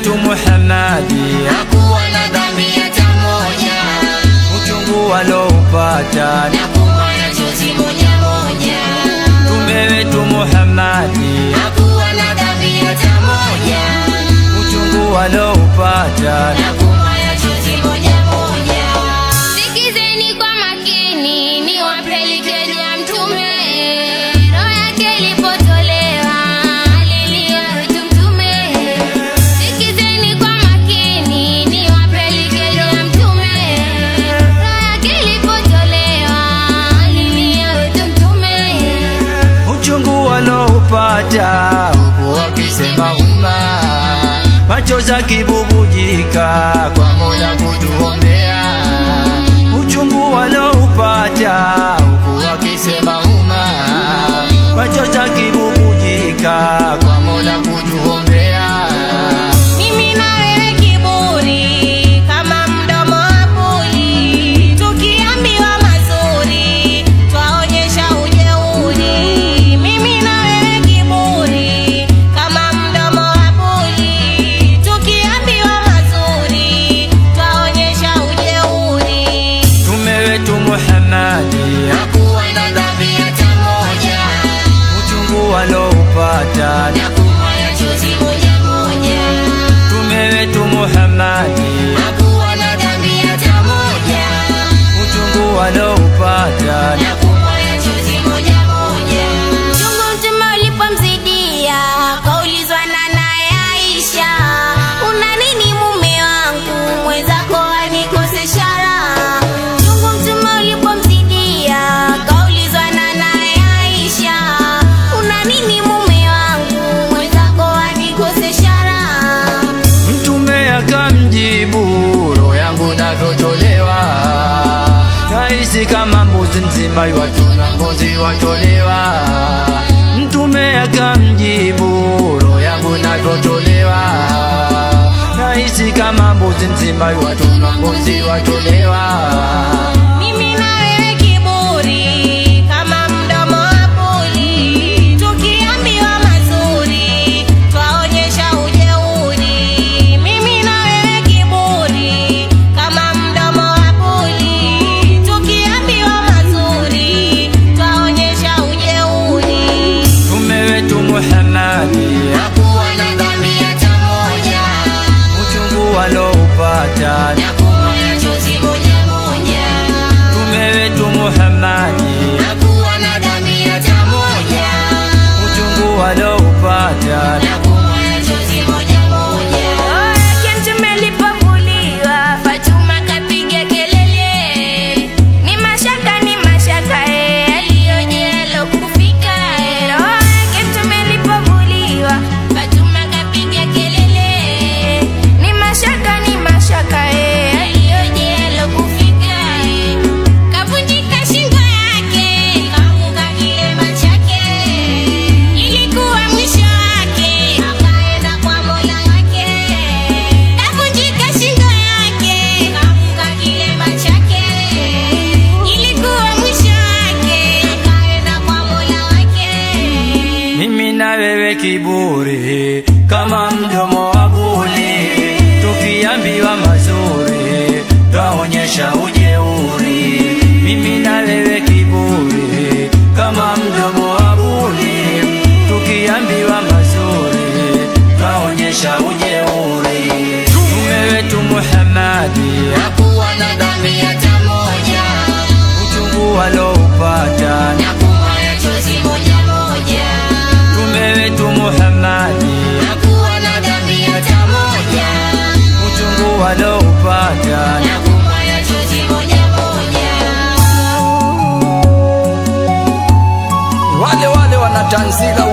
wetu Muhammadi hakuwa na dhambi hata moja. Uchungu aloupata na kumwaga chozi moja moja. Mtume wetu Muhammadi hakuwa na dhambi hata moja. Uchungu aloupata na kumwaga chozi moja moja. Sikizeni kwa makini niwapelekeni ya Mtume. Roho yake ilipotolewa alilia wetu Mtume. Sikizeni kwa makini niwapelekeni ya Mtume. Roho yake ilipotolewa alilia wetu Mtume. uchungu aloupata huku wakisema umma, machozi yakibubujika kwa Mola kutuombea. Uchungu aloupata huku wakisema umma, machozi yakibubujika kwa Mola kutuombea. Mimi na wewe kiburi kama mdomo wa puli, tukiambiwa mazuri twaonyesha ujeuri. Mimi na wewe kiburi kama mdomo wa puli, tukiambiwa mazuri twaonyesha ujeuri. Mtume wetu Muhammadi hakuwa na dhambi hata moja. uchungu aloupata na kumwaga chozi moja moja. Mtume wetu Muhammadi hakuwa na dhambi hata moja. uchungu aloupata na kumwaga chozi moja moja. Chungu Mtume ulipomzidia kaulizwa na naye Aisha, una nini mume wangu, mwenzako anikosesha raha. Chungu Mtume ulipomzidia kaulizwa na naye Aisha, una nini mume wangu, mwenzako anikosesha raha. Mtume akamjibu, roho yangu navyotolewa, nahisi kama mbuzi nzima iwachuna ngozi watolewa. Mtume akamjibu, roho yangu navyotolewa, nahisi kama mbuzi nzima iwachuna ngozi watolewa. Mimi na wewe kiburi kama mdomo wa puli, tukiambiwa mazuri twaonyesha ujeuri. Mimi na wewe kiburi kama mdomo wa puli, tukiambiwa mazuri twaonyesha ujeuri. Mtume wetu Muhammadi hakuwa na dhambi hata moja. uchungu aloupata na kumwaga chozi moja moja. Mtume wetu Muhammadi hakuwa na dhambi hata moja. uchungu aloupata na kumwaga chozi moja moja. Mtume alipovuliwa Fatuma kapiga kelele, ni mashaka aliyoje alokufika. Roho yake Mtume alipovuliwa Fatuma kapiga kelele, ni mashaka aliyoje alokufika. Kavunjika shingo yake kaanguka kilema chake, ilikuwa mwisho wake akaenda kwa Mola wake. Kavunjika shingo yake kaanguka kilema chake, ilikuwa mwisho wake akaenda kwa Mola wake. mimi na wewe kiburi kama mdomo wa buli, tukiambiwa mazuri twaonyesha ujeuri. Mimi na wewe kiburi kama mdomo wa buli, tukiambiwa mazuri twaonyesha ujeuri. Mtume wetu Muhammadi hakuwa na dhambi hata moja. uchungu aloupata na kumwaga chozi moja moja. Mtume wetu Muhammadi hakuwa na dhambi hata moja. uchungu aloupata na kumwaga chozi moja moja. wale wanatanzila